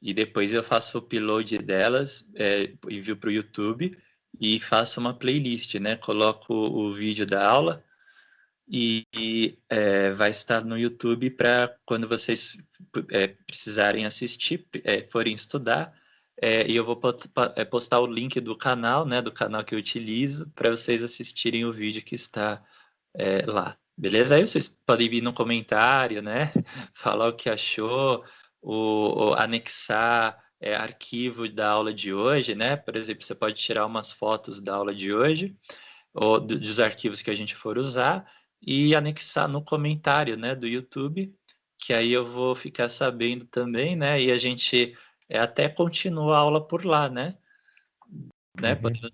e depois eu faço o upload delas, envio para o YouTube e faço uma playlist, né? Coloco o vídeo da aula e vai estar no YouTube para quando vocês precisarem assistir, forem estudar, e eu vou postar o link do canal, né? Do canal que eu utilizo para vocês assistirem o vídeo que está lá. Beleza? Aí vocês podem vir no comentário, né? Falar o que achou, anexar arquivo da aula de hoje, né? Por exemplo, você pode tirar umas fotos da aula de hoje, ou dos arquivos que a gente for usar, e anexar no comentário, né, do YouTube, que aí eu vou ficar sabendo também, né? E a gente até continua a aula por lá, né? Uhum.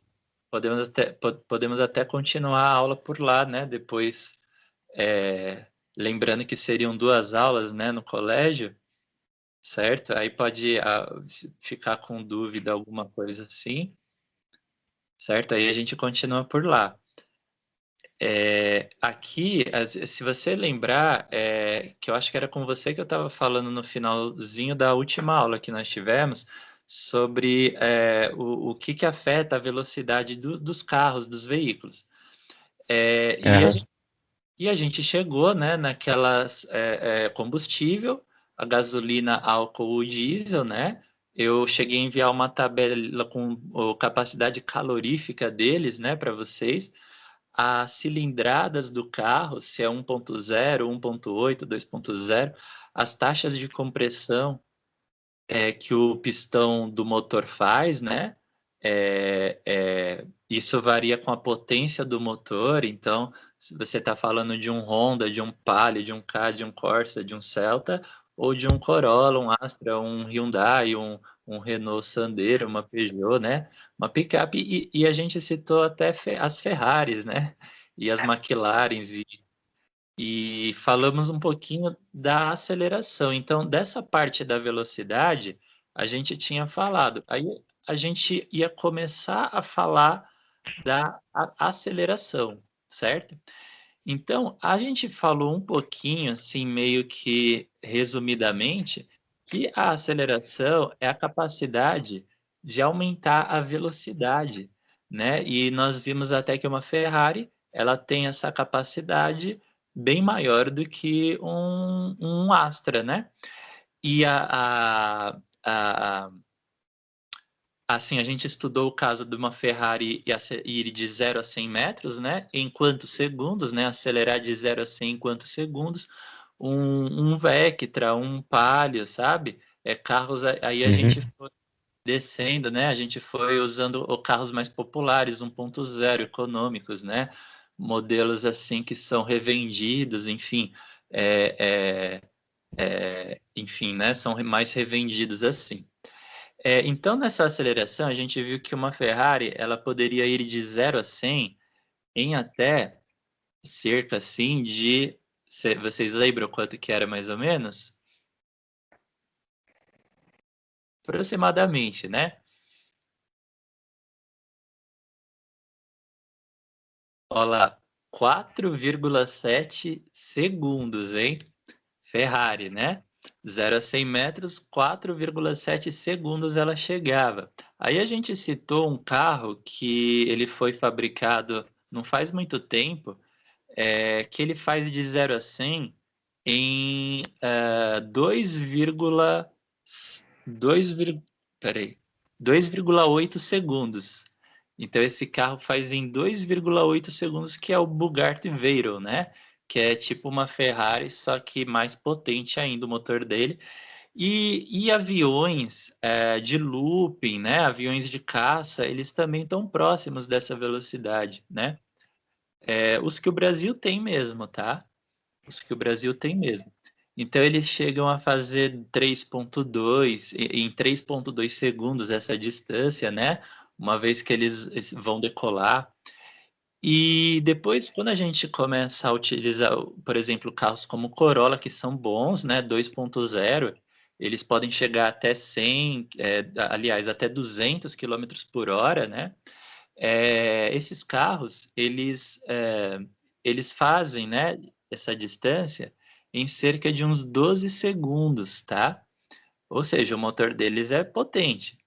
Podemos até continuar a aula por lá, né? Depois, lembrando que seriam 2 aulas, né, no colégio, certo? Aí pode ficar com dúvida, alguma coisa assim, certo? Aí a gente continua por lá. Aqui, se você lembrar, que eu acho que era com você que eu estava falando no finalzinho da última aula que nós tivemos, sobre o que afeta a velocidade dos carros, dos veículos. Aham. E a gente chegou, né, naquelas combustível, a gasolina, álcool, o diesel, né? Eu cheguei a enviar uma tabela com a capacidade calorífica deles, né, para vocês. As cilindradas do carro, se é 1.0, 1.8, 2.0, as taxas de compressão que o pistão do motor faz, né? Isso varia com a potência do motor, então, se você está falando de um Honda, de um Palio, de um K, de um Corsa, de um Celta, ou de um Corolla, um Astra, um Hyundai, um Renault Sandero, uma Peugeot, né? Uma picape, e a gente citou até as Ferraris, né? E as McLarens, e falamos um pouquinho da aceleração. Então, dessa parte da velocidade, a gente tinha falado. Aí a gente ia começar a falar da aceleração, certo? Então, a gente falou um pouquinho, assim, meio que resumidamente, que a aceleração é a capacidade de aumentar a velocidade, né? E nós vimos até que uma Ferrari, ela tem essa capacidade bem maior do que um Astra, né? E assim, a gente estudou o caso de uma Ferrari ir de 0 a 100 metros, né? Em quantos segundos, né? Acelerar de 0 a 100 em quantos segundos. Um Vectra, um Palio, sabe? Carros, aí a gente Uhum. foi descendo, né? A gente foi usando os carros mais populares, 1.0, econômicos, né? Modelos assim que são revendidos, enfim, enfim, né? São mais revendidos assim. Então, nessa aceleração, a gente viu que uma Ferrari ela poderia ir de 0 a 100 em até cerca assim de. Vocês lembram quanto que era mais ou menos? Aproximadamente, né? Olha lá, 4,7 segundos, hein? Ferrari, né? 0 a 100 metros, 4,7 segundos ela chegava. Aí a gente citou um carro que ele foi fabricado não faz muito tempo, que ele faz de 0 a 100 em 2, peraí, 2,8 segundos. Então esse carro faz em 2,8 segundos, que é o Bugatti Veyron, né? Que é tipo uma Ferrari, só que mais potente ainda o motor dele. E aviões de looping, né? Aviões de caça, eles também estão próximos dessa velocidade, né? Os que o Brasil tem mesmo, tá? Os que o Brasil tem mesmo. Então eles chegam a fazer 3,2 em 3,2 segundos essa distância, né? Uma vez que eles vão decolar. E depois, quando a gente começa a utilizar, por exemplo, carros como Corolla, que são bons, né? 2.0, eles podem chegar até 100, aliás, até 200 quilômetros por hora, né? Esses carros, eles fazem, né, essa distância em cerca de uns 12 segundos, tá? Ou seja, o motor deles é potente.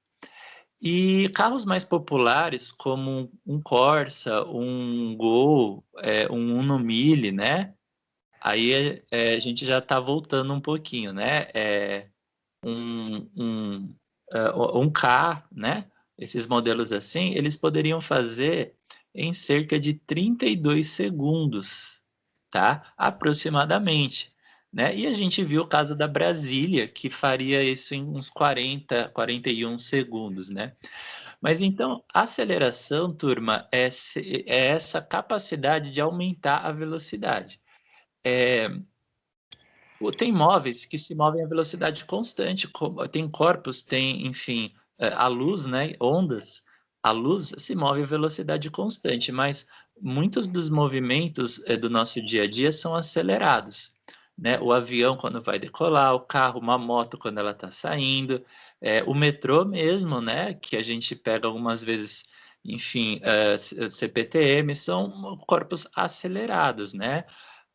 E carros mais populares, como um Corsa, um Gol, um Uno Mille, né? Aí a gente já está voltando um pouquinho, né? Um K, né? Esses modelos assim, eles poderiam fazer em cerca de 32 segundos, tá? Aproximadamente, né? E a gente viu o caso da Brasília, que faria isso em uns 40, 41 segundos, né? Mas então, a aceleração, turma, é essa capacidade de aumentar a velocidade. Tem móveis que se movem a velocidade constante, tem corpos, tem, enfim, a luz, né, ondas, a luz se move a velocidade constante, mas muitos dos movimentos do nosso dia a dia são acelerados, né? O avião quando vai decolar, o carro, uma moto quando ela está saindo, o metrô mesmo, né, que a gente pega algumas vezes, enfim, CPTM, são corpos acelerados, né?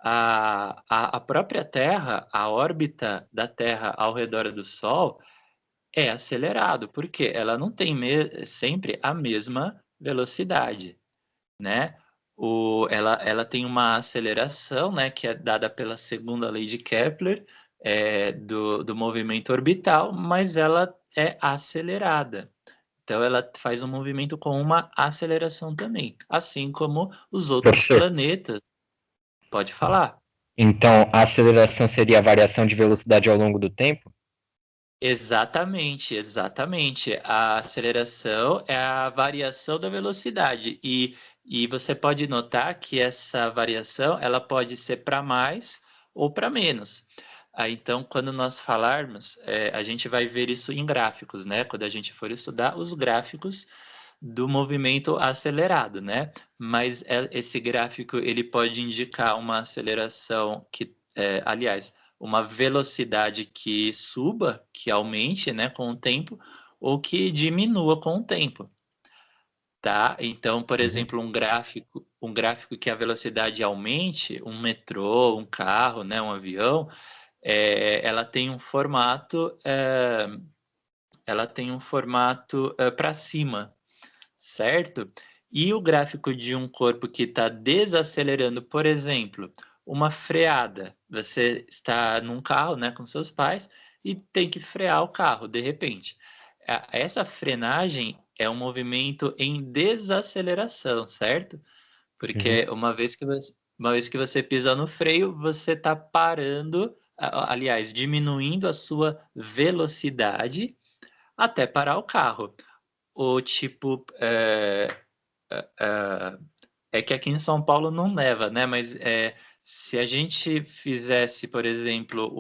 A própria Terra, a órbita da Terra ao redor do Sol é acelerado, porque ela não tem sempre a mesma velocidade, né? Ela tem uma aceleração, né, que é dada pela segunda lei de Kepler, do movimento orbital, mas ela é acelerada. Então, ela faz um movimento com uma aceleração também, assim como os outros Professor, planetas. Pode falar. então a aceleração seria a variação de velocidade ao longo do tempo? Exatamente, exatamente. A aceleração é a variação da velocidade e você pode notar que essa variação ela pode ser para mais ou para menos. Então, quando nós falarmos, a gente vai ver isso em gráficos, né? Quando a gente for estudar os gráficos do movimento acelerado, né? Mas esse gráfico ele pode indicar uma aceleração que, aliás, uma velocidade que suba, que aumente, né, com o tempo, ou que diminua com o tempo, tá? Então, por exemplo, um gráfico que a velocidade aumente, um metrô, um carro, né, um avião, ela tem um formato, para cima, certo? E o gráfico de um corpo que está desacelerando, por exemplo, uma freada. Você está num carro, né, com seus pais e tem que frear o carro de repente. Essa frenagem é um movimento em desaceleração, certo? Uhum. Porque uma vez que você pisa no freio, você está parando, aliás, diminuindo a sua velocidade até parar o carro. O tipo, é que aqui em São Paulo não neva, né? Mas se a gente fizesse, por exemplo,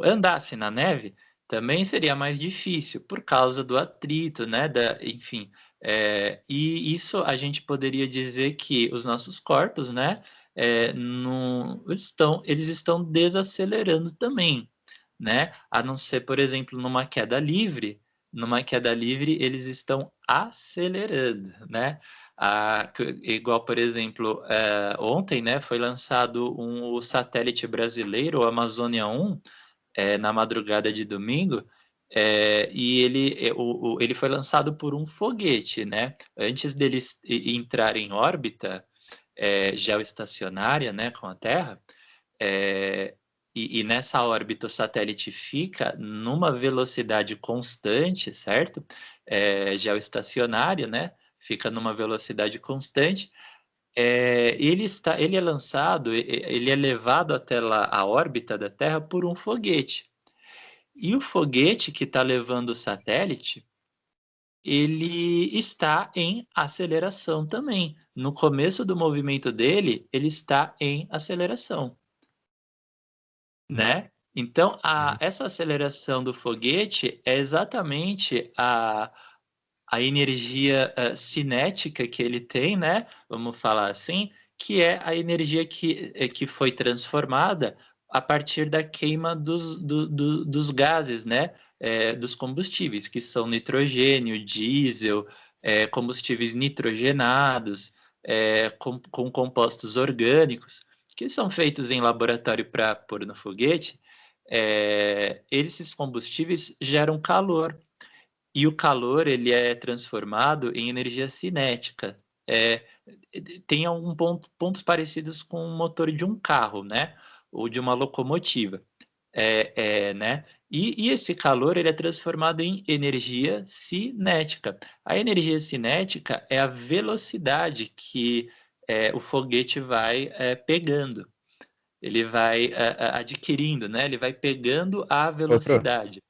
andasse na neve, também seria mais difícil por causa do atrito, né? Enfim, e isso a gente poderia dizer que os nossos corpos, né? Eles estão desacelerando também, né? A não ser, por exemplo, numa queda livre eles estão acelerando, né? Igual, por exemplo, ontem, né, foi lançado o satélite brasileiro, o Amazônia 1, na madrugada de domingo, e ele foi lançado por um foguete, né? Antes deles entrar em órbita geoestacionária, né, com a Terra, e nessa órbita o satélite fica numa velocidade constante, certo? Geoestacionária, né? Fica numa velocidade constante. Ele é lançado, ele é levado até lá, a órbita da Terra por um foguete. E o foguete que está levando o satélite, ele está em aceleração também. No começo do movimento dele, ele está em aceleração, né? Então, essa aceleração do foguete é exatamente a energia cinética que ele tem, né? Vamos falar assim, que é a energia que foi transformada a partir da queima dos gases, né? Dos combustíveis, que são nitrogênio, diesel, combustíveis nitrogenados, com compostos orgânicos, que são feitos em laboratório para pôr no foguete, esses combustíveis geram calor. E o calor ele é transformado em energia cinética. Tem pontos parecidos com o motor de um carro, né? Ou de uma locomotiva. Né? E esse calor ele é transformado em energia cinética. A energia cinética é a velocidade que o foguete vai pegando. Ele vai adquirindo, né? Ele vai pegando a Ô, Pro, velocidade.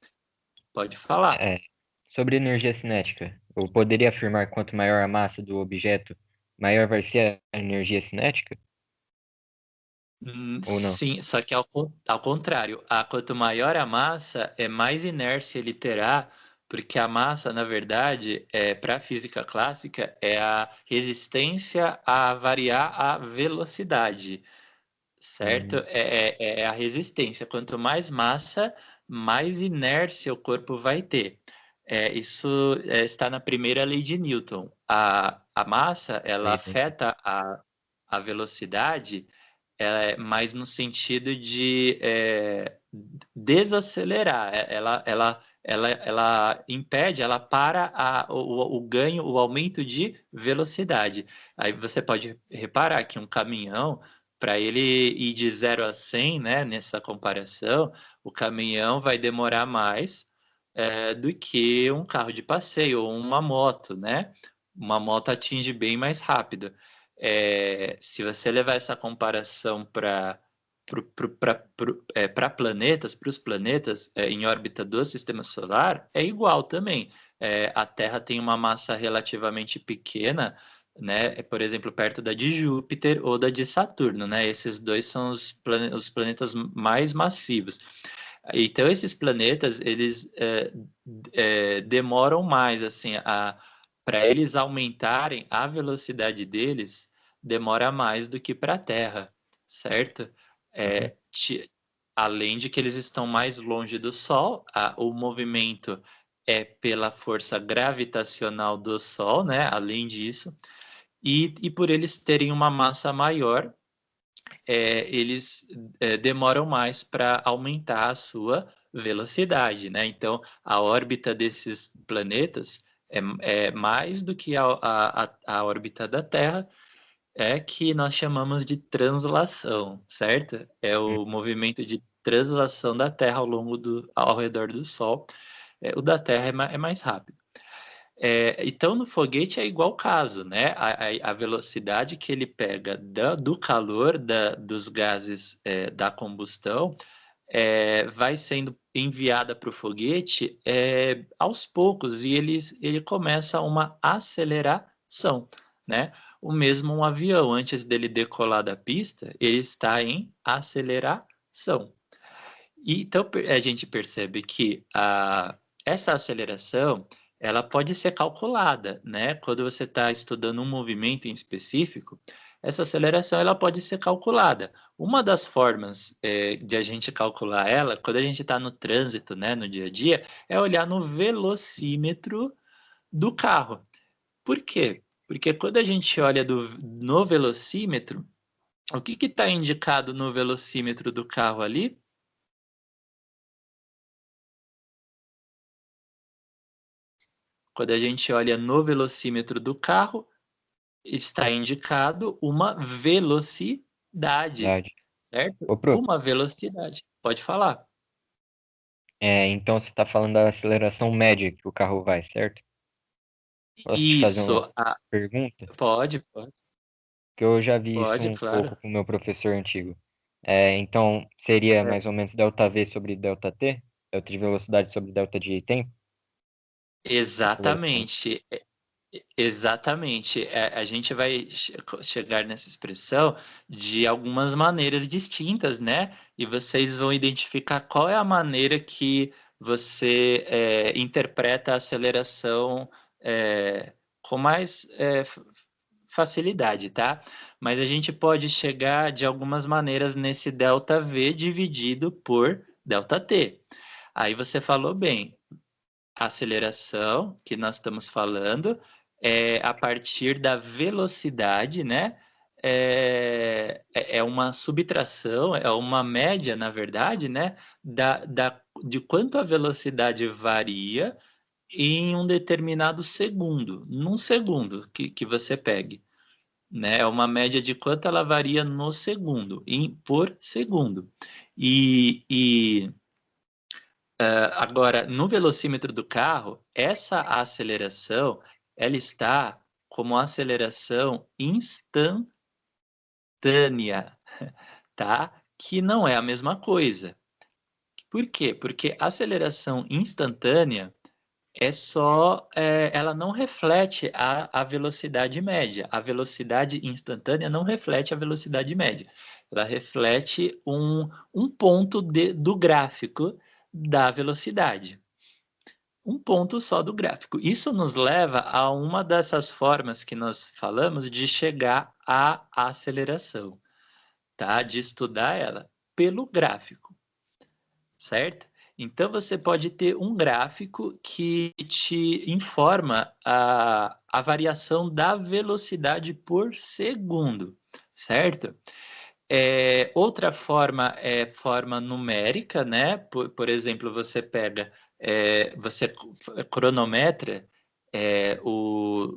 Pode falar. é, sobre energia cinética, eu poderia afirmar que quanto maior a massa do objeto, maior vai ser a energia cinética? Ou não? Sim, só que ao contrário, quanto maior a massa, mais inércia ele terá, porque a massa, na verdade, para a física clássica, é a resistência a variar a velocidade, certo? Hum, É a resistência. Quanto mais massa, mais inércia o corpo vai ter. Isso está na primeira lei de Newton. A massa, ela entendi. afeta a velocidade mais no sentido de desacelerar. Ela impede, ela para o ganho, o aumento de velocidade. Aí você pode reparar que um caminhão, para ele ir de 0 a 100, né, nessa comparação, o caminhão vai demorar mais do que um carro de passeio ou uma moto, né? Uma moto atinge bem mais rápido. Se você levar essa comparação para planetas, para os planetas em órbita do sistema solar, é igual também. A Terra tem uma massa relativamente pequena, né? Por exemplo, perto da de Júpiter ou da de Saturno, né? Esses dois são os planetas mais massivos. Então, esses planetas, eles demoram mais, assim, para eles aumentarem a velocidade deles, demora mais do que para a Terra, certo? Uhum. Além de que eles estão mais longe do Sol, o movimento é pela força gravitacional do Sol, né? Além disso, e por eles terem uma massa maior, eles demoram mais para aumentar a sua velocidade, né? Então, a órbita desses planetas é mais do que a órbita da Terra, que nós chamamos de translação, certo? É Hum, o movimento de translação da Terra ao redor do Sol. O da Terra é mais rápido. Então, no foguete é igual caso, né? A velocidade que ele pega do calor dos gases da combustão vai sendo enviada para o foguete aos poucos e ele começa uma aceleração, né? O mesmo um avião, antes dele decolar da pista, ele está em aceleração. E então a gente percebe que essa aceleração ela pode ser calculada, né? Quando você está estudando um movimento em específico, essa aceleração ela pode ser calculada. Uma das formas de a gente calcular ela, quando a gente está no trânsito, né, no dia a dia, é olhar no velocímetro do carro. Por quê? Porque quando a gente olha no velocímetro, o que está indicado no velocímetro do carro ali? Quando a gente olha no velocímetro do carro, está indicado uma velocidade, verdade. certo? Ô, Pro, Uma velocidade. Pode falar. então você está falando da aceleração média que o carro vai, certo? Posso te fazer uma Isso. pergunta? Pode, Que eu já vi isso pode, um claro. pouco com o meu professor antigo. Então, seria mais Certo. ou menos delta V sobre delta T? Delta de velocidade sobre delta de tempo? Aceleração. Exatamente. Exatamente. A gente vai chegar nessa expressão de algumas maneiras distintas, né? E vocês vão identificar qual é a maneira que você interpreta a aceleração com mais facilidade, tá? Mas a gente pode chegar de algumas maneiras nesse ΔV dividido por ΔT. Aí você falou bem, a aceleração que nós estamos falando é a partir da velocidade, né? é uma subtração, é uma média, na verdade, né, de quanto a velocidade varia em um determinado segundo, num segundo que você pegue, né? É uma média de quanto ela varia no segundo, por segundo. Agora, no velocímetro do carro, essa aceleração, ela está como aceleração instantânea, tá? Que não é a mesma coisa. Por quê? Porque aceleração instantânea ela não reflete a velocidade média. A velocidade instantânea não reflete a velocidade média. Ela reflete um ponto do gráfico da velocidade. Um ponto só do gráfico. Isso nos leva a uma dessas formas que nós falamos de chegar à aceleração, tá? De estudar ela pelo gráfico, certo? Então você pode ter um gráfico que te informa a variação da velocidade por segundo, certo? Outra forma é forma numérica, né? Por exemplo, você pega, você cronometra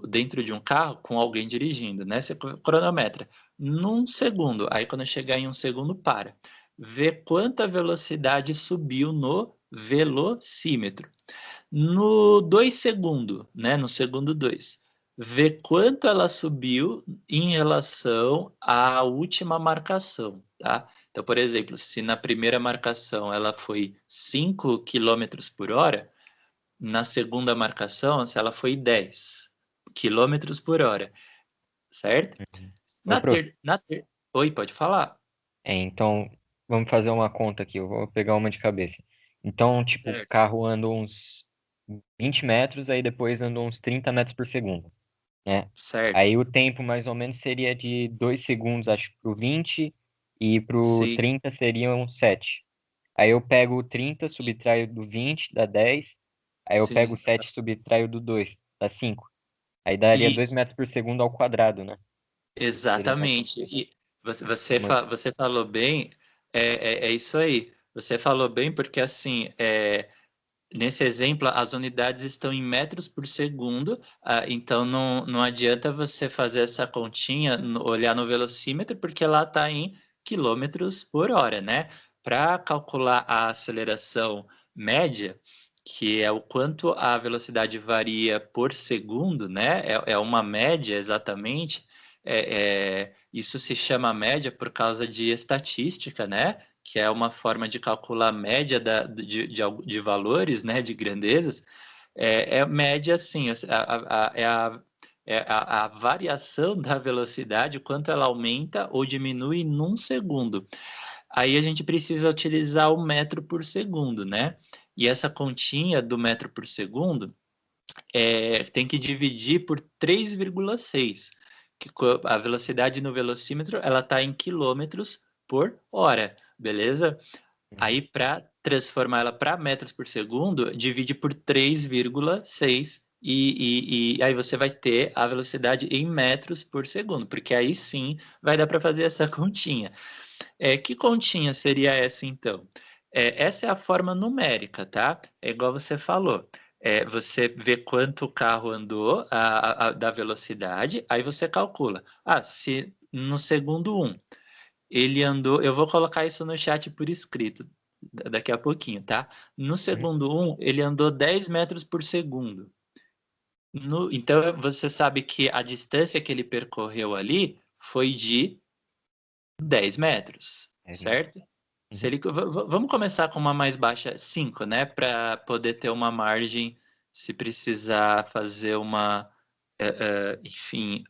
dentro de um carro com alguém dirigindo, né? Você cronometra num segundo, aí quando chegar em um segundo, para. Vê quanta velocidade subiu no velocímetro. No 2 segundos, né? No segundo 2, ver quanto ela subiu em relação à última marcação, tá? Então, por exemplo, se na primeira marcação ela foi 5 quilômetros por hora, na segunda marcação, se ela foi 10 quilômetros por hora, certo? Uhum. Ô, Na prof, ter, na ter... Oi, pode falar. então vamos fazer uma conta aqui, eu vou pegar uma de cabeça. Então, tipo, o Certo. carro anda uns 20 metros, aí depois anda uns 30 metros por segundo, né? Certo. Aí o tempo mais ou menos seria de 2 segundos, acho, pro 20 e pro Sim, 30 seriam 7. Aí eu pego o 30, subtraio do 20, dá 10. Aí eu pego sim. o 7, subtraio do 2, dá 5. Aí daria 2 Isso. metros por segundo ao quadrado, né? Seria mais ou Exatamente. menos E você, uma... você falou bem, é isso aí. Você falou bem porque, assim, nesse exemplo, as unidades estão em metros por segundo, então não adianta você fazer essa continha, olhar no velocímetro, porque lá está em quilômetros por hora, né? Para calcular a aceleração média, que é o quanto a velocidade varia por segundo, né? É uma média exatamente. Isso se chama média por causa de estatística, né? Que é uma forma de calcular a média de valores, né, de grandezas, média, assim, a variação da velocidade, o quanto ela aumenta ou diminui num segundo. Aí a gente precisa utilizar o metro por segundo, né? E essa continha do metro por segundo tem que dividir por 3,6, que a velocidade no velocímetro ela está em quilômetros por hora, beleza? Uhum. Aí, para transformar ela para metros por segundo, divide por 3,6 e aí você vai ter a velocidade em metros por segundo, porque aí sim vai dar para fazer essa continha. Que continha seria essa, então? Essa é a forma numérica, tá? É igual você falou. Você vê quanto o carro andou da velocidade, aí você calcula. Se no segundo 1 ele andou, eu vou colocar isso no chat por escrito daqui a pouquinho, tá? No Uhum. segundo 1, ele andou 10 metros por segundo. Então, você sabe que a distância que ele percorreu ali foi de 10 metros, 10 metros. certo? Se Uhum. ele, vamos começar com uma mais baixa, 5, né? Para poder ter uma margem, se precisar fazer enfim,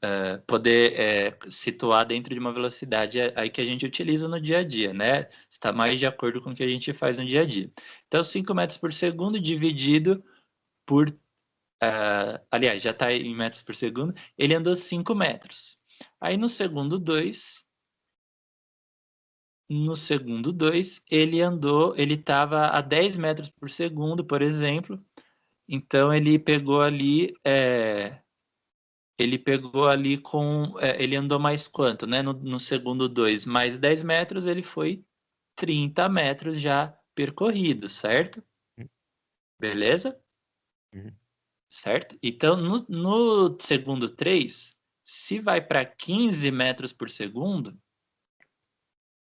poder situar dentro de uma velocidade aí que a gente utiliza no dia a dia, né? Está mais de acordo com o que a gente faz no dia a dia. Então, 5 metros por segundo dividido por. Aliás, já está em metros por segundo, ele andou 5 metros. Aí no segundo 2, ele estava a 10 metros por segundo, por exemplo. Então ele pegou ali ele pegou ali com... ele andou mais quanto, né? No segundo 2, mais 10 metros, ele foi 30 metros já percorrido, certo? Beleza? Uhum. Certo? Então, no segundo 3, se vai para 15 metros por segundo,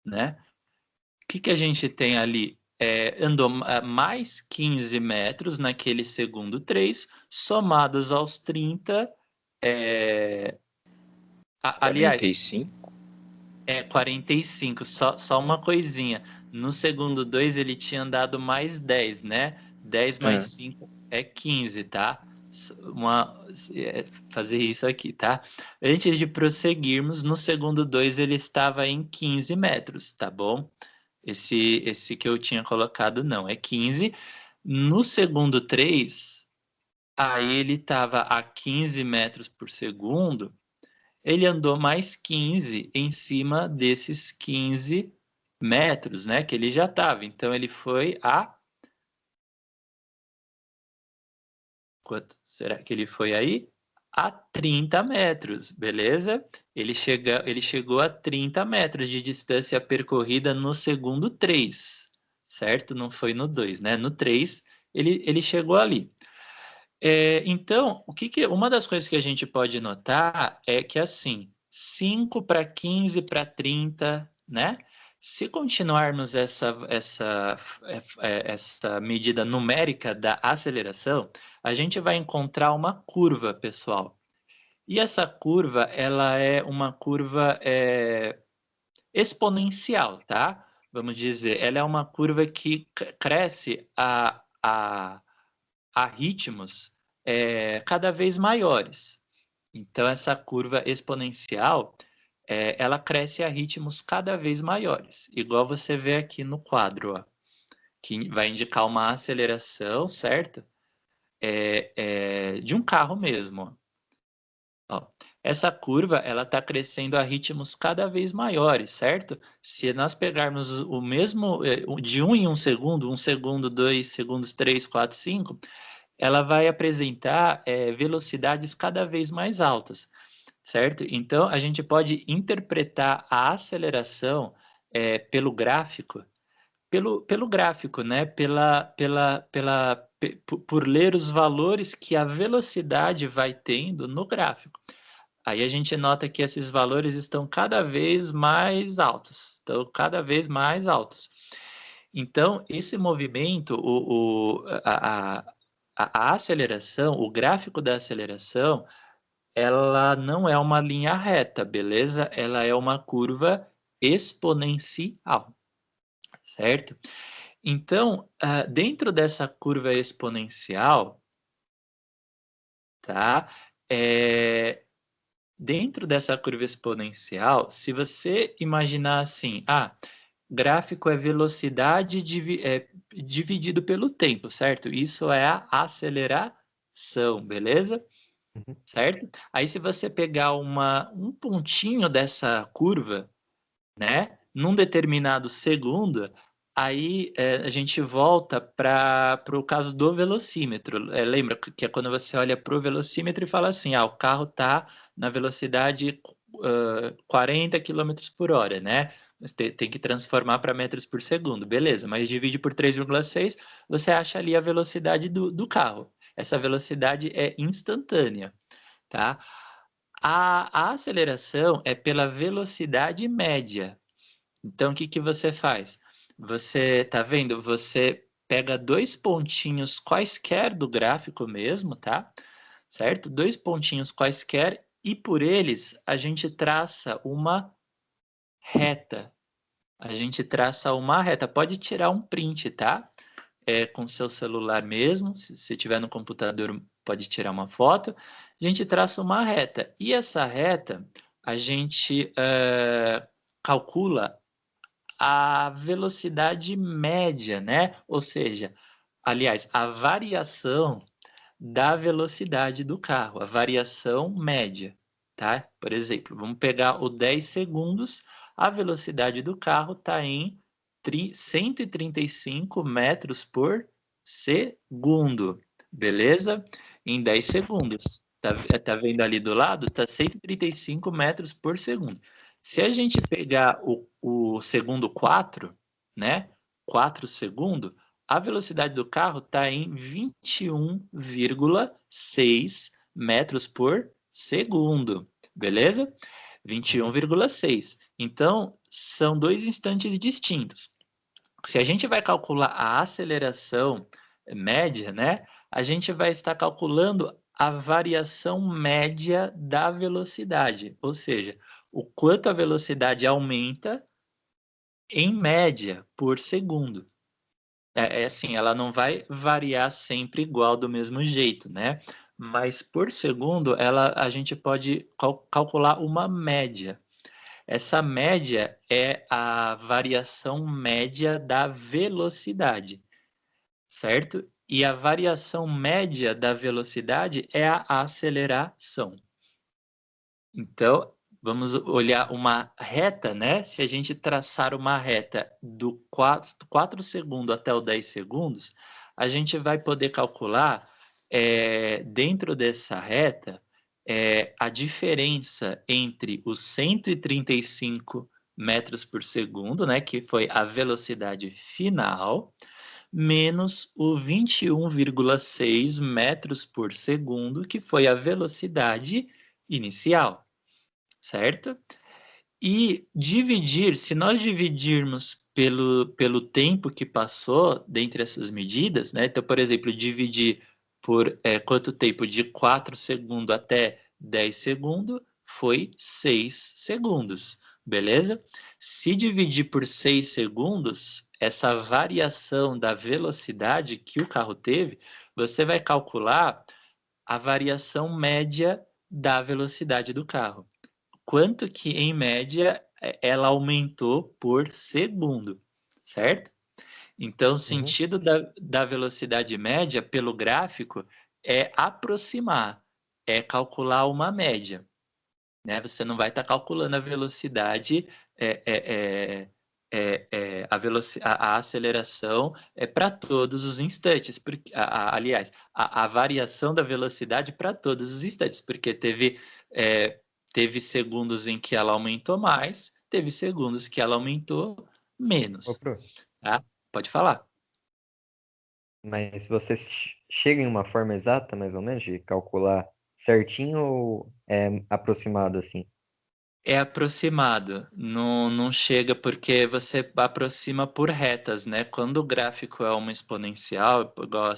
né? O que a gente tem ali? Andou mais 15 metros naquele segundo 3, somados aos 30. Aliás, 45. 45. Só uma coisinha. No segundo 2, ele tinha andado mais 10, né? 10 mais 5 é 15, tá? Fazer isso aqui, tá? Antes de prosseguirmos, no segundo 2 ele estava em 15 metros, tá bom? Esse que eu tinha colocado não, é 15. No segundo 3, aí ele estava a 15 metros por segundo, ele andou mais 15 em cima desses 15 metros, né, que ele já estava. Então, ele foi a... Quanto será que ele foi aí? A 30 metros, beleza? Ele chegou a 30 metros de distância percorrida no segundo 3, certo? Não foi no 2, né? No 3, ele chegou ali. Então, uma das coisas que a gente pode notar é que, assim, 5 para 15 para 30, né? Se continuarmos essa medida numérica da aceleração, a gente vai encontrar uma curva, pessoal. E essa curva, ela é uma curva exponencial, tá? Vamos dizer, ela é uma curva que cresce a ritmos cada vez maiores. Então, essa curva exponencial, ela cresce a ritmos cada vez maiores, igual você vê aqui no quadro, ó, que vai indicar uma aceleração, certo? De um carro mesmo. Ó. Essa curva, ela está crescendo a ritmos cada vez maiores, certo? Se nós pegarmos o mesmo, de 1 em 1 segundo, 2 segundos, 3, 4, 5, ela vai apresentar velocidades cada vez mais altas, certo? Então, a gente pode interpretar a aceleração pelo gráfico, pelo gráfico, né? Por ler os valores que a velocidade vai tendo no gráfico. Aí a gente nota que esses valores estão cada vez mais altos, estão cada vez mais altos. Então, esse movimento, a aceleração, o gráfico da aceleração, ela não é uma linha reta, beleza? Ela é uma curva exponencial, certo? Então, dentro dessa curva exponencial, tá? Dentro dessa curva exponencial, se você imaginar assim, gráfico é velocidade dividido pelo tempo, certo? Isso é a aceleração, beleza? Uhum. Certo? Aí se você pegar um pontinho dessa curva, né, num determinado segundo, aí a gente volta para o caso do velocímetro. Lembra que é quando você olha para o velocímetro e fala assim, o carro está na velocidade 40 km por hora, né? Você tem que transformar para metros por segundo, beleza, mas divide por 3,6, você acha ali a velocidade do carro. Essa velocidade é instantânea, tá? A aceleração é pela velocidade média. Então, o que você faz? Você, tá vendo? Você pega dois pontinhos quaisquer do gráfico mesmo, tá? Certo? Dois pontinhos quaisquer e por eles a gente traça uma reta. A gente traça uma reta. Pode tirar um print, tá? Com seu celular mesmo. Se tiver no computador, pode tirar uma foto. A gente traça uma reta. E essa reta, a gente calcula a velocidade média, né? Ou seja, aliás, a variação da velocidade do carro, a variação média, tá? Por exemplo, vamos pegar o 10 segundos, a velocidade do carro está em 135 metros por segundo, beleza? Em 10 segundos. Tá vendo ali do lado? Tá 135 metros por segundo. Se a gente pegar o segundo 4, né? 4 segundos, a velocidade do carro está em 21,6 metros por segundo. Beleza? 21,6. Então, são dois instantes distintos. Se a gente vai calcular a aceleração média, né? A gente vai estar calculando a variação média da velocidade, ou seja, o quanto a velocidade aumenta em média por segundo. É assim, ela não vai variar sempre igual do mesmo jeito, né? Mas por segundo, a gente pode calcular uma média. Essa média é a variação média da velocidade, certo? E a variação média da velocidade é a aceleração. Então, vamos olhar uma reta, né? Se a gente traçar uma reta do 4 segundos até o 10 segundos, a gente vai poder calcular, dentro dessa reta, a diferença entre os 135 metros por segundo, né? Que foi a velocidade final, menos o 21,6 metros por segundo, que foi a velocidade inicial, certo? E dividir, se nós dividirmos pelo tempo que passou dentre essas medidas, né? Então, por exemplo, dividir por quanto tempo? De 4 segundos até 10 segundos, foi 6 segundos, beleza? Se dividir por 6 segundos, essa variação da velocidade que o carro teve, você vai calcular a variação média da velocidade do carro. Quanto que, em média, ela aumentou por segundo, certo? Então, o sentido da velocidade média pelo gráfico é aproximar, é calcular uma média, né? Você não vai estar calculando a velocidade, a aceleração para todos os instantes, porque, aliás, a variação da velocidade para todos os instantes, porque teve segundos em que ela aumentou mais, teve segundos que ela aumentou menos, Pro, tá? Pode falar. mas você chega em uma forma exata, mais ou menos, de calcular certinho ou é aproximado assim? É aproximado, não chega porque você aproxima por retas, né? Quando o gráfico é uma exponencial, igual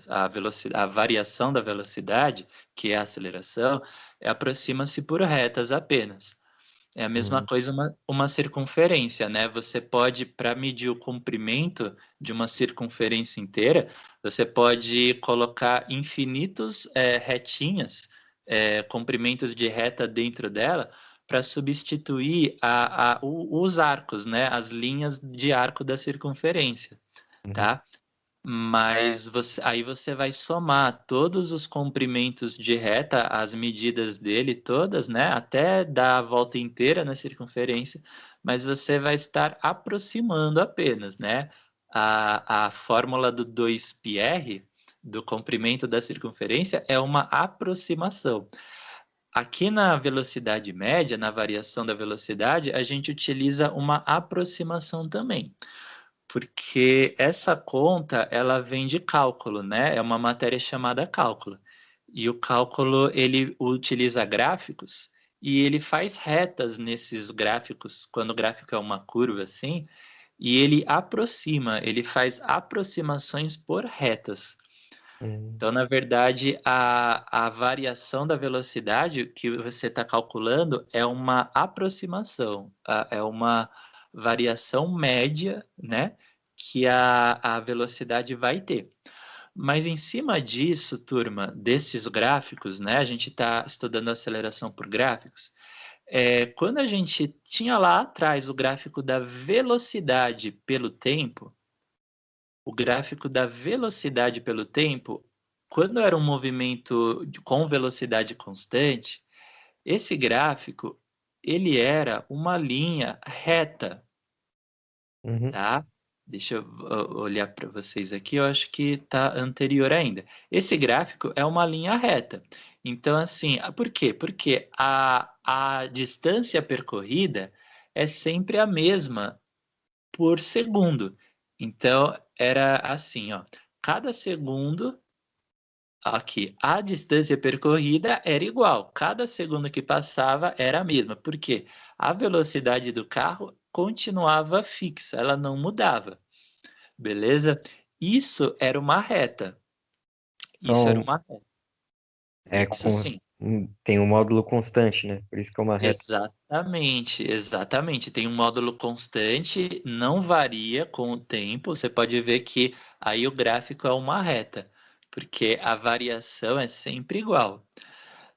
a velocidade, a variação da velocidade, que é a aceleração, aproxima-se por retas apenas. É a mesma Hum, coisa uma circunferência, né? Você pode, para medir o comprimento de uma circunferência inteira, você pode colocar infinitos retinhas, comprimentos de reta dentro dela, para substituir os arcos, né? As linhas de arco da circunferência, uhum. tá? Mas aí você vai somar todos os comprimentos de reta, as medidas dele todas, né? Até dar a volta inteira na circunferência, mas você vai estar aproximando apenas, né? A fórmula do 2πr, do comprimento da circunferência, é uma aproximação. Aqui na velocidade média, na variação da velocidade, a gente utiliza uma aproximação também, porque essa conta ela vem de cálculo, né? É uma matéria chamada cálculo. E o cálculo ele utiliza gráficos e ele faz retas nesses gráficos, quando o gráfico é uma curva assim, e ele aproxima, ele faz aproximações por retas. Hum. Então, na verdade, a variação da velocidade que você está calculando é uma aproximação, é uma variação média, né, que a velocidade vai ter. Mas em cima disso, turma, desses gráficos, né, a gente está estudando aceleração por gráficos. Quando a gente tinha lá atrás o gráfico da velocidade pelo tempo, o gráfico da velocidade pelo tempo, quando era um movimento com velocidade constante, esse gráfico ele era uma linha reta, Uhum. tá? Deixa eu olhar para vocês aqui, eu acho que está anterior ainda. Esse gráfico é uma linha reta. Então, assim, por quê? Porque a distância percorrida é sempre a mesma por segundo. Então, era assim, ó. Cada segundo, aqui, a distância percorrida era igual. Cada segundo que passava era a mesma. Por quê? A velocidade do carro continuava fixa, ela não mudava. Beleza? Isso era uma reta. Isso era Então, uma reta. é Isso sim. tem um módulo constante, né? Por isso que é uma reta. Exatamente, exatamente. Tem um módulo constante, não varia com o tempo. Você pode ver que aí o gráfico é uma reta, porque a variação é sempre igual,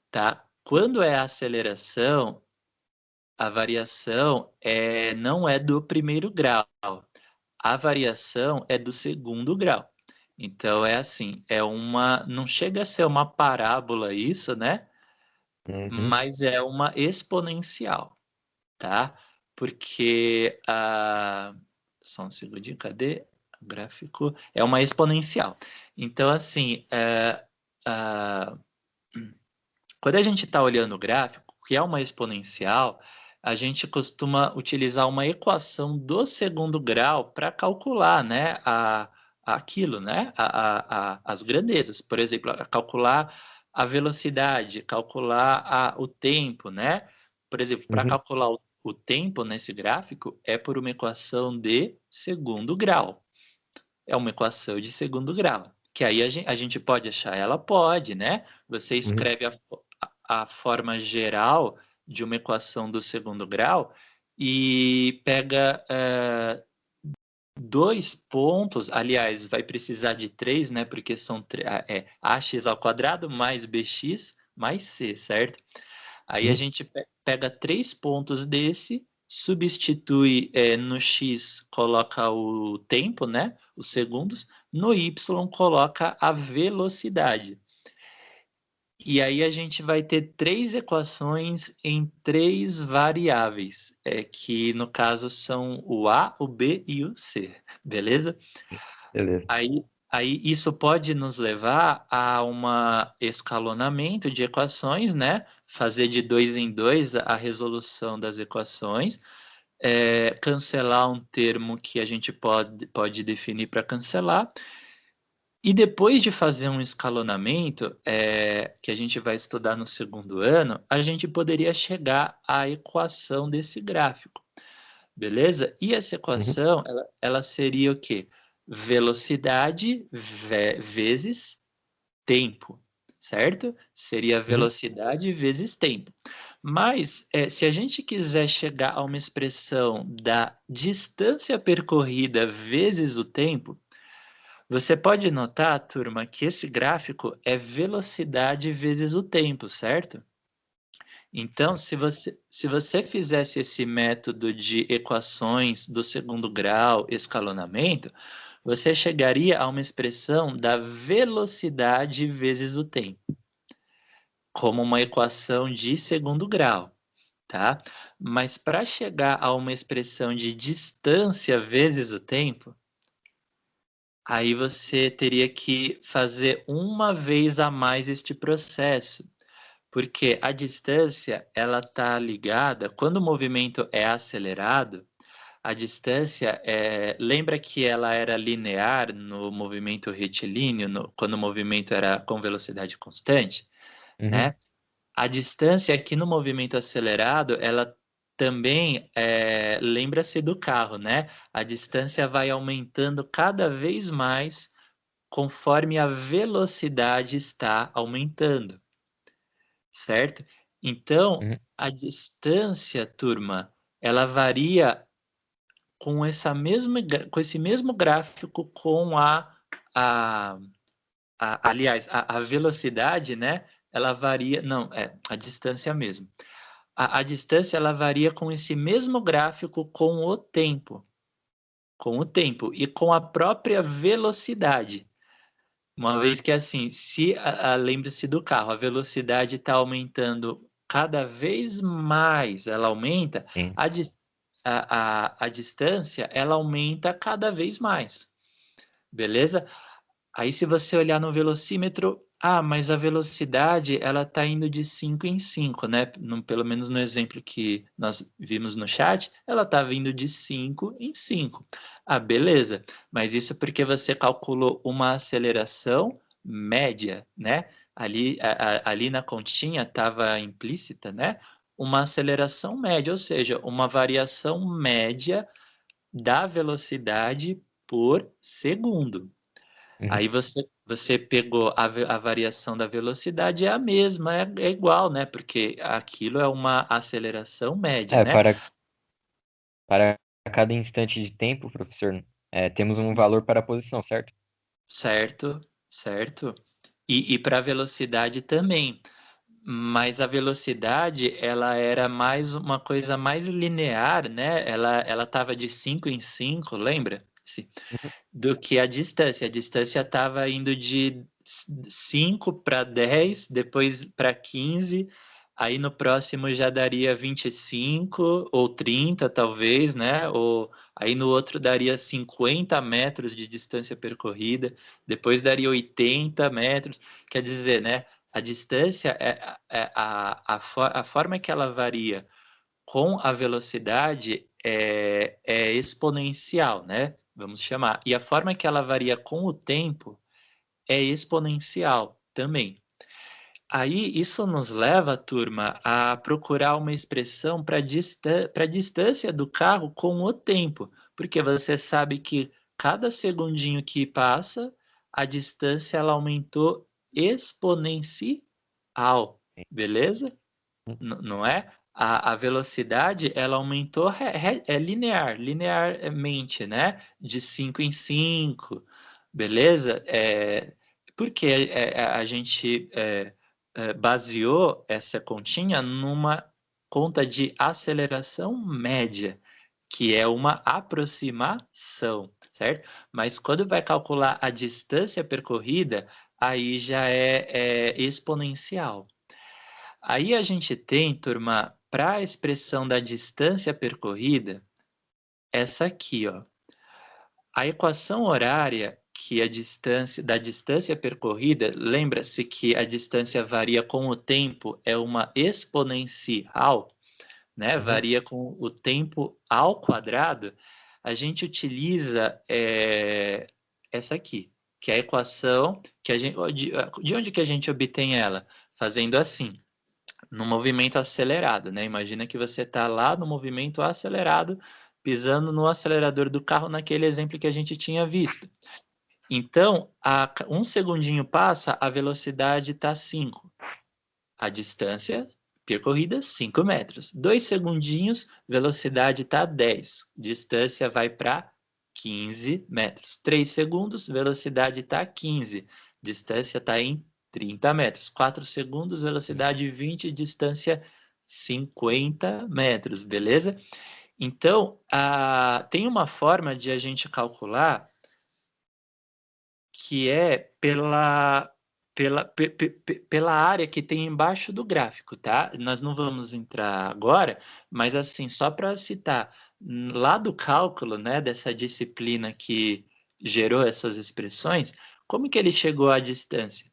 tá? Quando é aceleração, a variação não é do primeiro grau, a variação é do segundo grau. Então é assim, não chega a ser uma parábola isso, né? Uhum. Mas é uma exponencial, tá? Porque só um segundinho, cadê o gráfico? É uma exponencial. Então, assim, quando a gente está olhando o gráfico, que é uma exponencial, a gente costuma utilizar uma equação do segundo grau para calcular, né, aquilo, né, as grandezas. Por exemplo, calcular a velocidade, calcular o tempo, né? Por exemplo, para Uhum. calcular o tempo nesse gráfico é por uma equação de segundo grau. É uma equação de segundo grau. Que aí a gente pode achar ela? Pode, né? Você Uhum. escreve a forma geral de uma equação do segundo grau e pega dois pontos, aliás, vai precisar de três, né? Porque são ax ao quadrado mais bx mais c, certo? Aí a Uhum. gente pega três pontos desse, substitui no x, coloca o tempo, né? Os segundos, no y coloca a velocidade. E aí a gente vai ter três equações em três variáveis, que no caso são o A, o B e o C, beleza? Beleza. Aí isso pode nos levar a um escalonamento de equações, né? Fazer de dois em dois a resolução das equações, cancelar um termo que a gente pode definir para cancelar, e depois de fazer um escalonamento, que a gente vai estudar no segundo ano, a gente poderia chegar à equação desse gráfico, beleza? E essa Uhum. equação, ela seria o quê? Velocidade vezes tempo, certo? Seria Uhum. velocidade vezes tempo. Mas, se a gente quiser chegar a uma expressão da distância percorrida vezes o tempo, você pode notar, turma, que esse gráfico é velocidade vezes o tempo, certo? Então, se você fizesse esse método de equações do segundo grau, escalonamento, você chegaria a uma expressão da velocidade vezes o tempo, como uma equação de segundo grau, tá? Mas para chegar a uma expressão de distância vezes o tempo, aí você teria que fazer uma vez a mais este processo, porque a distância ela está ligada, quando o movimento é acelerado, a distância lembra que ela era linear no movimento retilíneo, quando o movimento era com velocidade constante, Uhum. né? A distância aqui no movimento acelerado, ela também lembra-se do carro, né? A distância vai aumentando cada vez mais conforme a velocidade está aumentando, certo? Então, Uhum. a distância, turma, ela varia com esse mesmo gráfico com a, aliás, a velocidade, né? Ela varia, não, a distância mesmo. A distância ela varia com esse mesmo gráfico com o tempo e com a própria velocidade. Uma vez que assim, se lembre-se do carro, a velocidade está aumentando cada vez mais, ela aumenta, Sim. a, a distância, ela aumenta cada vez mais, beleza? Aí se você olhar no velocímetro, mas a velocidade, ela está indo de 5 em 5, né? Pelo menos no exemplo que nós vimos no chat, ela está vindo de 5 em 5. Beleza, mas isso porque você calculou uma aceleração média, né? Ali na continha estava implícita, né? Uma aceleração média, ou seja, uma variação média da velocidade por segundo. Uhum. Aí você pegou a variação da velocidade, é a mesma, é igual, né? Porque aquilo é uma aceleração média, É, né? para cada instante de tempo, professor, temos um valor para a posição, certo? Certo, certo. E para a velocidade também. Mas a velocidade, ela era mais uma coisa mais linear, né? Ela estava de 5 em 5, lembra? Uhum. Do que a distância. A distância estava indo de 5 para 10, depois para 15, aí no próximo já daria 25 ou 30, talvez, né? Ou aí no outro daria 50 metros de distância percorrida, depois daria 80 metros. Quer dizer, né? A distância, a forma que ela varia com a velocidade é exponencial, né? Vamos chamar. E a forma que ela varia com o tempo é exponencial também. Aí isso nos leva, turma, a procurar uma expressão para a distância do carro com o tempo, porque você sabe que cada segundinho que passa, a distância ela aumentou exponencial, beleza? Não é? A velocidade ela aumentou linearmente, né? De 5 em 5, beleza? Porque a gente baseou essa continha numa conta de aceleração média, que é uma aproximação, certo? Mas quando vai calcular a distância percorrida, aí já é exponencial. Aí a gente tem, turma, para a expressão da distância percorrida, essa aqui, ó. A equação horária que a distância da distância percorrida, lembra-se que a distância varia com o tempo, é uma exponencial, né? Uhum. Varia com o tempo ao quadrado. A gente utiliza essa aqui, que é a equação que a gente, de onde que a gente obtém ela? Fazendo assim, no movimento acelerado, né? Imagina que você está lá no movimento acelerado, pisando no acelerador do carro naquele exemplo que a gente tinha visto. Então, um segundinho passa, a velocidade está 5. A distância percorrida, 5 metros. 2 segundinhos, velocidade está 10. Distância vai para 15 metros. 3 segundos, velocidade está 15. Distância está em 30 metros. 4 segundos, velocidade 20, distância 50 metros, beleza? Então, tem uma forma de a gente calcular que é pela área que tem embaixo do gráfico, tá? Nós não vamos entrar agora, mas assim, só para citar, lá do cálculo, né, dessa disciplina que gerou essas expressões, como que ele chegou à distância?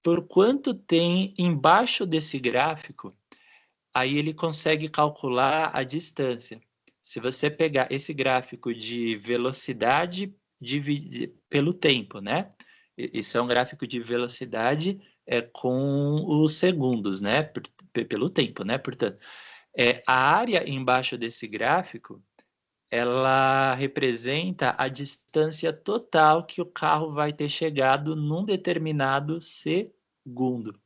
Por quanto tem embaixo desse gráfico, aí ele consegue calcular a distância. Se você pegar esse gráfico de velocidade pelo tempo, né? Isso é um gráfico de velocidade com os segundos, né? Pelo tempo, né? Portanto, a área embaixo desse gráfico, ela representa a distância total que o carro vai ter chegado num determinado segundo.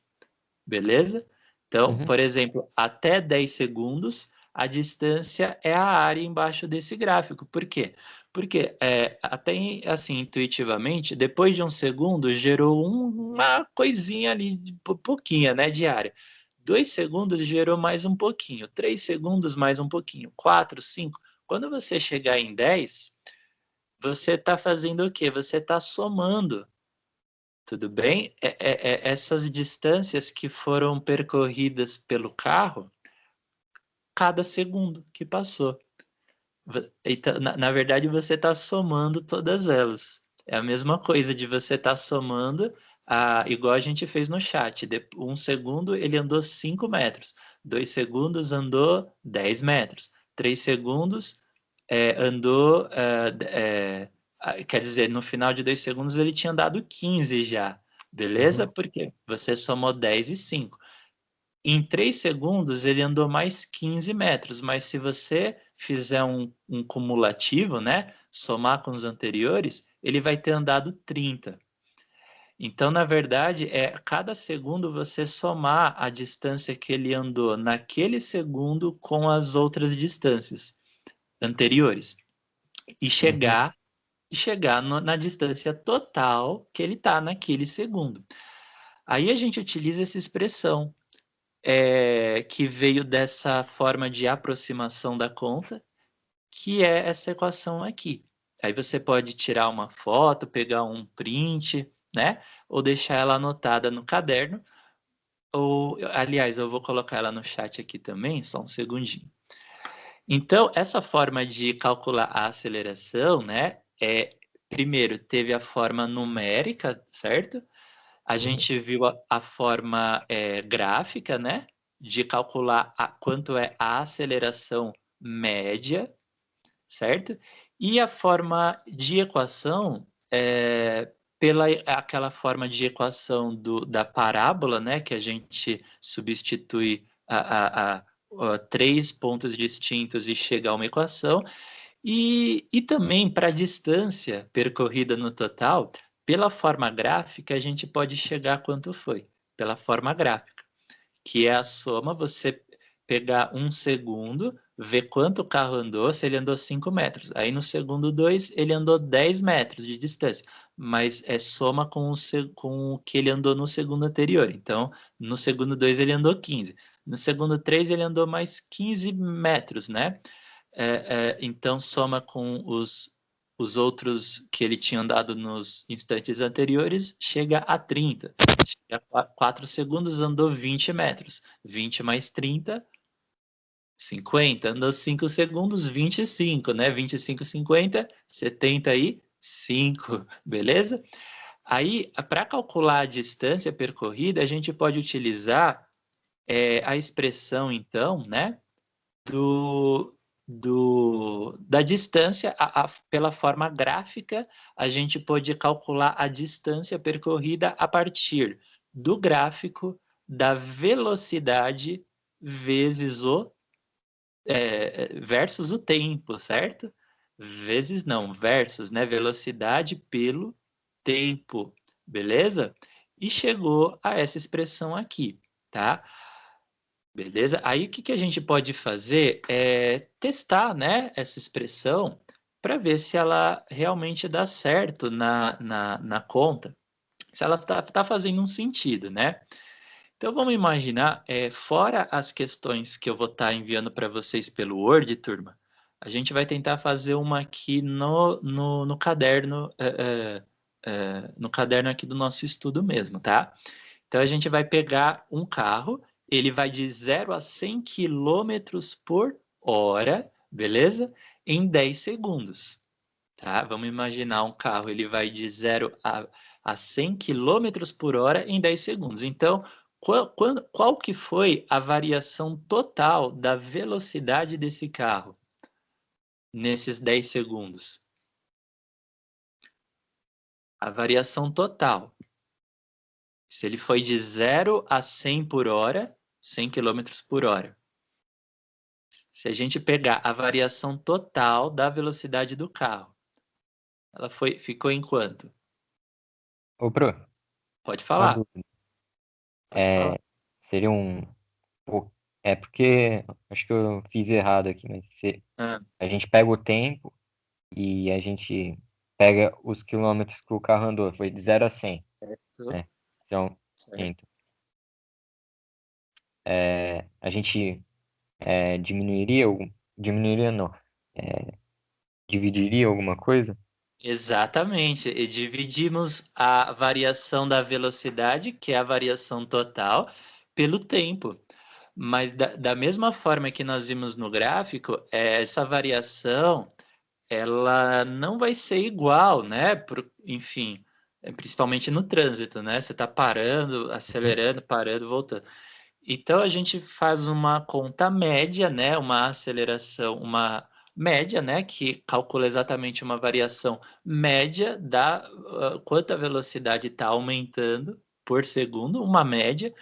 Beleza? Então, Uhum. por exemplo, até 10 segundos, a distância é a área embaixo desse gráfico. Por quê? Porque até assim, intuitivamente, depois de um segundo, gerou uma coisinha ali, pouquinha, né, de área. 2 segundos gerou mais um pouquinho. 3 segundos, mais um pouquinho. 4, 5. Quando você chegar em 10, você está fazendo o quê? Você está somando. Tudo bem? Essas distâncias que foram percorridas pelo carro, cada segundo que passou. Então, na verdade, você está somando todas elas. É a mesma coisa de você estar somando, igual a gente fez no chat. 1 segundo ele andou 5 metros. 2 segundos andou 10 metros. 3 segundos andou... quer dizer, no final de 2 segundos ele tinha andado 15 já. Beleza? Uhum. Porque você somou 10 e 5. Em 3 segundos, ele andou mais 15 metros, mas se você fizer um cumulativo, né, somar com os anteriores, ele vai ter andado 30. Então, na verdade, cada segundo você somar a distância que ele andou naquele segundo com as outras distâncias anteriores e chegar, na distância total que ele está naquele segundo. Aí a gente utiliza essa expressão, que veio dessa forma de aproximação da conta, que é essa equação aqui. Aí você pode tirar uma foto, pegar um print, né? Ou deixar ela anotada no caderno. Ou, aliás, eu vou colocar ela no chat aqui também, só um segundinho. Então, essa forma de calcular a aceleração, né? Primeiro, teve a forma numérica, certo? A gente viu a forma gráfica, né? De calcular quanto é a aceleração média, certo? E a forma de equação, pela aquela forma de equação da parábola, né? Que a gente substitui a 3 pontos distintos e chega a uma equação. E também para a distância percorrida no total, pela forma gráfica, a gente pode chegar a quanto foi. Pela forma gráfica, que é a soma, você pegar 1 segundo, ver quanto o carro andou, se ele andou 5 metros. Aí no segundo 2, ele andou 10 metros de distância, mas soma com o que ele andou no segundo anterior. Então, no segundo 2, ele andou 15. No segundo 3, ele andou mais 15 metros, né? Então, soma com os outros que ele tinha andado nos instantes anteriores, chega a 30. Chega a 4 segundos, andou 20 metros. 20 mais 30, 50. Andou 5 segundos, 25, né? 25, 50, 75, beleza? Aí, para calcular a distância percorrida, a gente pode utilizar a expressão, então, né? Da distância, pela forma gráfica, a gente pode calcular a distância percorrida a partir do gráfico da velocidade vezes versus o tempo, certo? Vezes não, versus, né? Velocidade pelo tempo, beleza? E chegou a essa expressão aqui, tá? Beleza? Aí o que a gente pode fazer é testar, né, essa expressão para ver se ela realmente dá certo na conta, se ela tá fazendo um sentido, né? Então vamos imaginar, fora as questões que eu vou estar enviando para vocês pelo Word, turma, a gente vai tentar fazer uma aqui no caderno, no caderno aqui do nosso estudo mesmo, tá? Então a gente vai pegar um carro, ele vai de 0 a 100 km por hora, beleza? Em 10 segundos, tá? Vamos imaginar um carro, ele vai de 0 a 100 km por hora em 10 segundos. Então, qual que foi a variação total da velocidade desse carro nesses 10 segundos? A variação total. Se ele foi de 0 a 100 por hora, 100 km por hora. Se a gente pegar a variação total da velocidade do carro, ela ficou em quanto? Ô, Pro, Pode uma falar, dúvida. pode falar. Seria um. Pô, é porque acho que eu fiz errado aqui, mas Ah, a gente pega o tempo e a gente pega os quilômetros que o carro andou. Foi de 0 a 100, certo, né? Então, certo. então a gente diminuiria, diminuiria não, é, dividiria alguma coisa? Exatamente. E dividimos a variação da velocidade, que é a variação total, pelo tempo. Mas da mesma forma que nós vimos no gráfico, essa variação ela não vai ser igual, né? Enfim, principalmente no trânsito, né? Você está parando, acelerando, parando, voltando. Então a gente faz uma conta média, né? Uma aceleração, uma média, né? Que calcula exatamente uma variação média da quanto a velocidade está aumentando por segundo, uma média,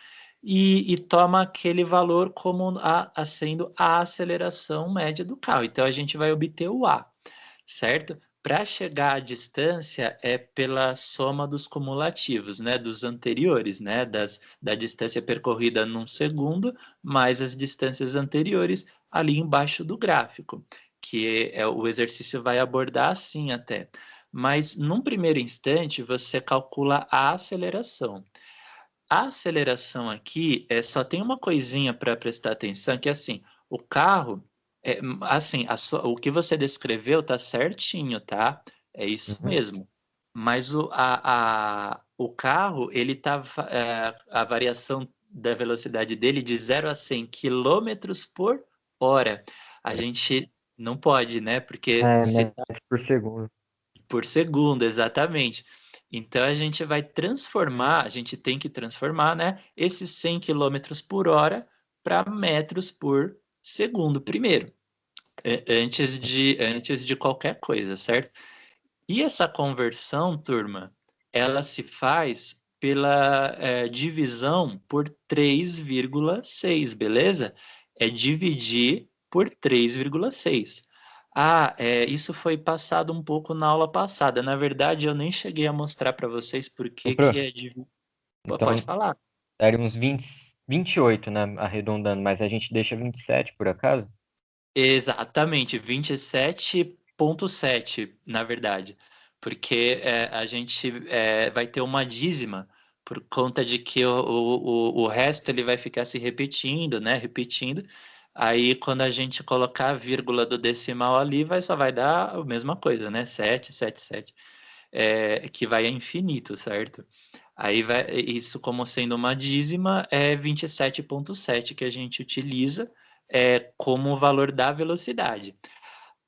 e toma aquele valor como sendo a aceleração média do carro. Então a gente vai obter o A, certo? Para chegar à distância é pela soma dos cumulativos, né, dos anteriores, né, da distância percorrida num segundo, mais as distâncias anteriores ali embaixo do gráfico, que o exercício vai abordar assim até. Mas num primeiro instante você calcula a aceleração. A aceleração aqui só tem uma coisinha para prestar atenção, que assim, o carro, assim, o que você descreveu tá certinho, tá? É isso Uhum. mesmo. Mas o carro, ele tá, a variação da velocidade dele de 0 a 100 quilômetros por hora. A gente não pode, né? Porque se Metros por segundo. por segundo, exatamente. Então a gente vai transformar, a gente tem que transformar, né, esses 100 quilômetros por hora para metros por segundo primeiro, antes de qualquer coisa, certo? E essa conversão, turma, ela se faz pela divisão por 3,6, beleza? É dividir por 3,6. Ah, isso foi passado um pouco na aula passada. Na verdade, eu nem cheguei a mostrar para vocês por Ô, que Pro, é dividir. Pode então falar. daria uns 28, né? Arredondando, mas a gente deixa 27 por acaso? Exatamente, 27,7, na verdade, porque a gente vai ter uma dízima por conta de que o resto ele vai ficar se repetindo, né? Repetindo. Aí, quando a gente colocar a vírgula do decimal ali, só vai dar a mesma coisa, né? 7, 7, 7, que vai a infinito, certo? Aí isso como sendo uma dízima é 27,7 que a gente utiliza como o valor da velocidade.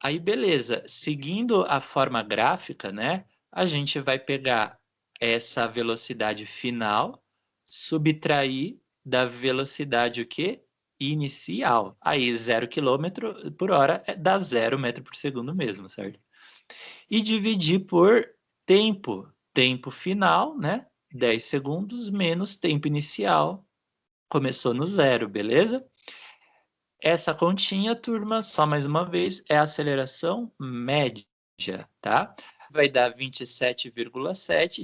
Aí, beleza, seguindo a forma gráfica, né, a gente vai pegar essa velocidade final, subtrair da velocidade o quê? Inicial. Aí, 0 km por hora dá 0 metro por segundo mesmo, certo? E dividir por tempo. Tempo final, né? 10 segundos menos tempo inicial. Começou no zero, beleza? Essa continha, turma, só mais uma vez, é a aceleração média, tá? Vai dar 27,7